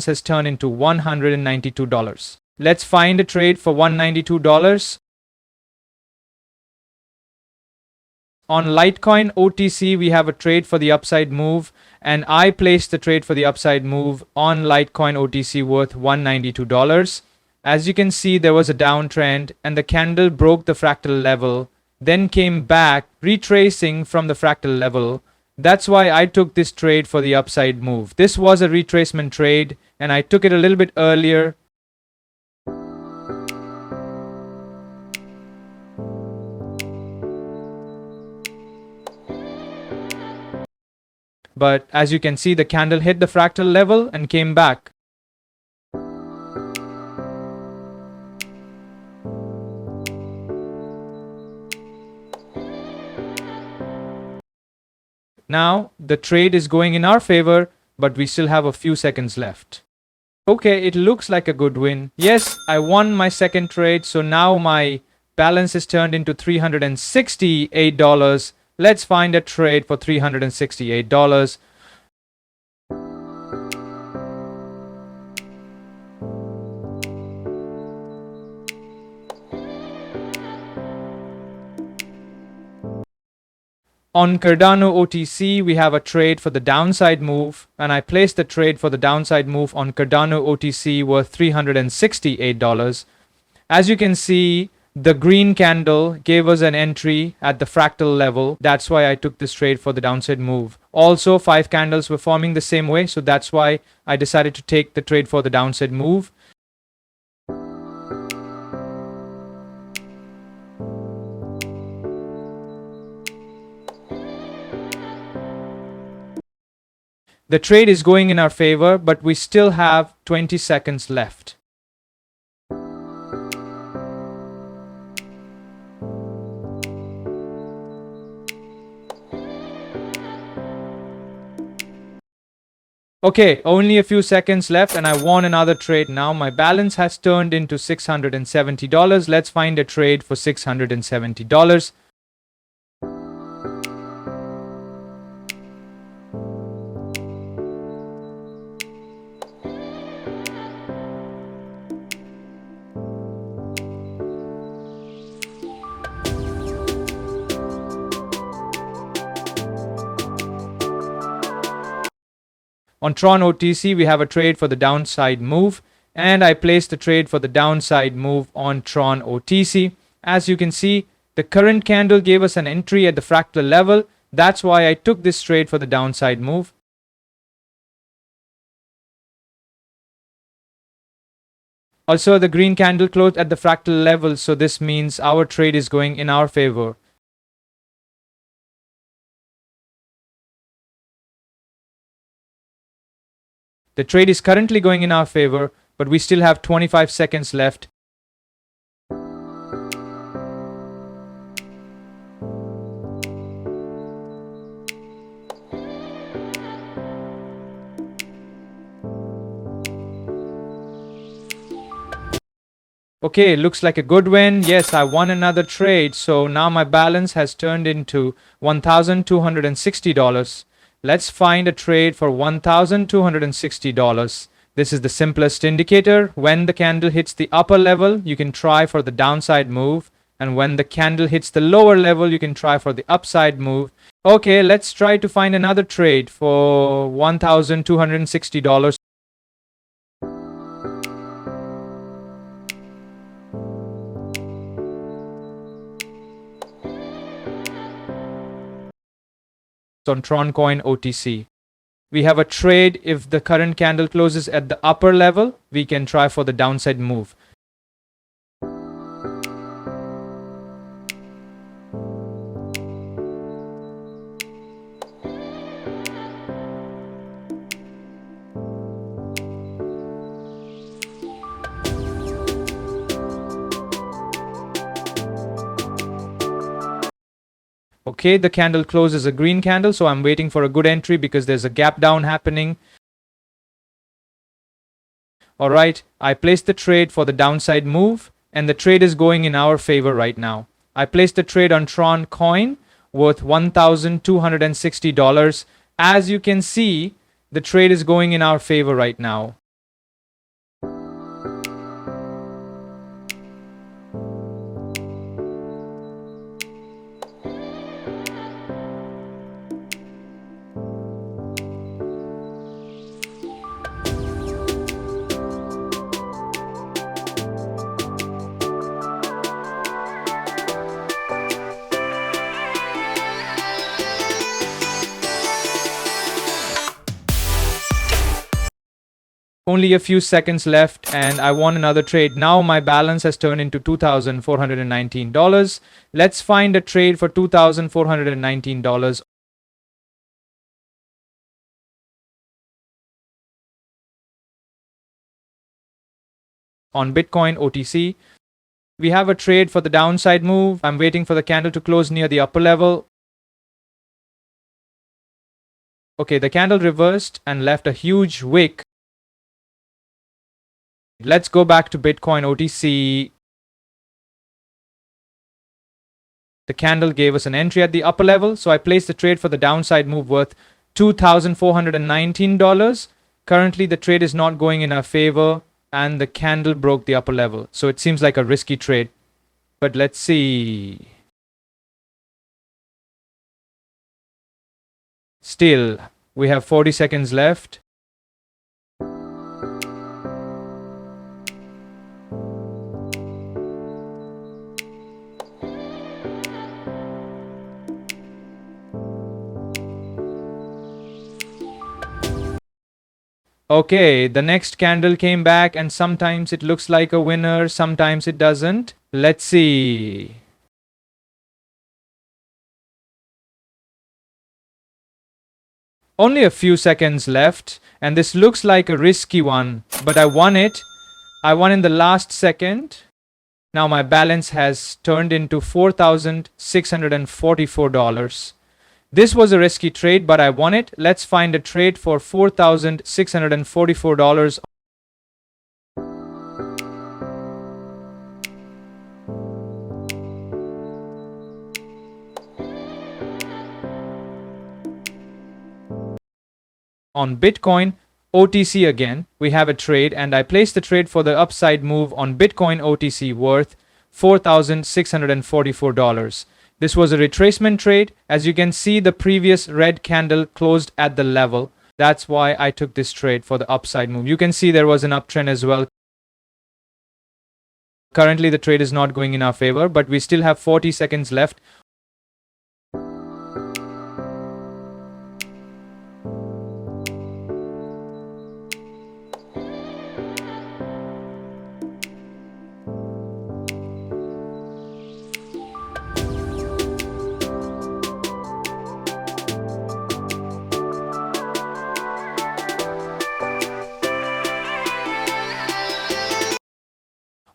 has turned into $192. Let's find a trade for $192. On Litecoin OTC, we have a trade for the upside move, and I placed the trade for the upside move on Litecoin OTC worth $192. As you can see, there was a downtrend and the candle broke the fractal level, then came back, retracing from the fractal level. That's why I took this trade for the upside move. This was a retracement trade and I took it a little bit earlier. But as you can see, the candle hit the fractal level and came back. Now, the trade is going in our favor, but we still have a few seconds left. Okay, it looks like a good win. Yes, I won my second trade, so now my balance is turned into $368. Let's find a trade for $368. On Cardano OTC, we have a trade for the downside move, and I placed the trade for the downside move on Cardano OTC worth $368. As you can see, the green candle gave us an entry at the fractal level. That's why I took this trade for the downside move. Also, 5 candles were forming the same way, so that's why I decided to take the trade for the downside move. The trade is going in our favor, but we still have 20 seconds left. Okay, only a few seconds left and I won another trade. Now my balance has turned into $670. Let's find a trade for $670. On Tron OTC, we have a trade for the downside move, and I placed the trade for the downside move on Tron OTC. As you can see, the current candle gave us an entry at the fractal level. That's why I took this trade for the downside move. Also, the green candle closed at the fractal level, so this means our trade is going in our favor. The trade is currently going in our favor, but we still have 25 seconds left. Okay, looks like a good win. Yes, I won another trade, so now my balance has turned into $1,260. Let's find a trade for $1,260. This is the simplest indicator. When the candle hits the upper level, you can try for the downside move. And when the candle hits the lower level, you can try for the upside move. Okay, let's try to find another trade for $1,260. On Toncoin OTC, we have a trade. If the current candle closes at the upper level, we can try for the downside move. Okay, the candle closes a green candle, so I'm waiting for a good entry because there's a gap down happening. Alright, I placed the trade for the downside move and the trade is going in our favor right now. I placed the trade on Tron coin worth $1,260. As you can see, the trade is going in our favor right now. Only a few seconds left and I won another trade. Now my balance has turned into $2,419. Let's find a trade for $2,419 on Bitcoin OTC. We have a trade for the downside move. I'm waiting for the candle to close near the upper level. Okay, the candle reversed and left a huge wick. Let's go back to Bitcoin OTC. The candle gave us an entry at the upper level, so I placed the trade for the downside move worth $2,419. Currently, the trade is not going in our favor, and the candle broke the upper level. So it seems like a risky trade. But let's see. Still, we have 40 seconds left. Okay, the next candle came back and sometimes it looks like a winner, sometimes it doesn't. Let's see. Only a few seconds left and this looks like a risky one, but I won it. I won in the last second. Now my balance has turned into $4,644. This was a risky trade, but I won it. Let's find a trade for $4,644. On Bitcoin OTC again, we have a trade and I placed the trade for the upside move on Bitcoin OTC worth $4,644. This was a retracement trade. As you can see, the previous red candle closed at the level. That's why I took this trade for the upside move. You can see there was an uptrend as well. Currently, the trade is not going in our favor, but we still have 40 seconds left.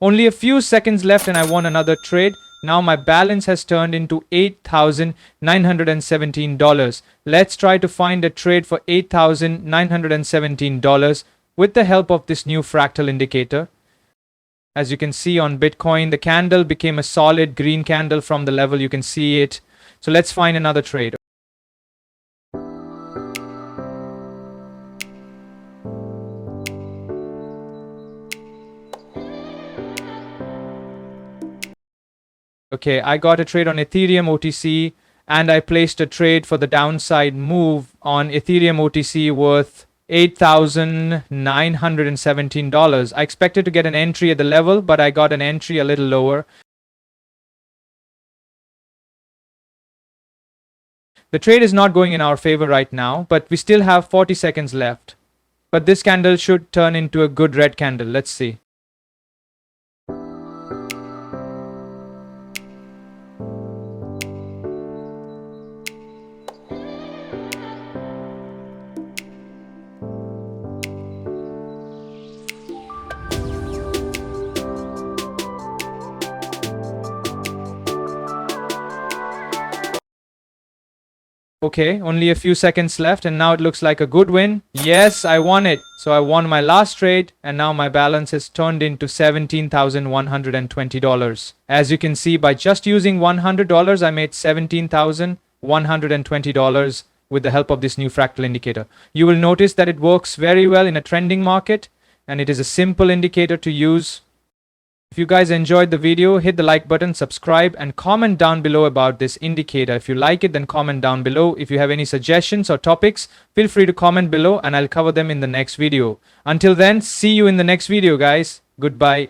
Only a few seconds left and I won another trade. Now my balance has turned into $8,917. Let's try to find a trade for $8,917 with the help of this new fractal indicator. As you can see on Bitcoin, the candle became a solid green candle from the level. You can see it. So let's find another trade. Okay, I got a trade on Ethereum OTC and I placed a trade for the downside move on Ethereum OTC worth $8,917. I expected to get an entry at the level, but I got an entry a little lower. The trade is not going in our favor right now, but we still have 40 seconds left. But this candle should turn into a good red candle. Let's see. Okay, only a few seconds left and now it looks like a good win. Yes, I won it. So I won my last trade and now my balance has turned into $17,120. As you can see, by just using $100, I made $17,120 with the help of this new fractal indicator. You will notice that it works very well in a trending market and it is a simple indicator to use. If you guys enjoyed the video, hit the like button, subscribe and comment down below about this indicator. If you like it, then comment down below. If you have any suggestions or topics, feel free to comment below and I'll cover them in the next video. Until then, see you in the next video, guys. Goodbye.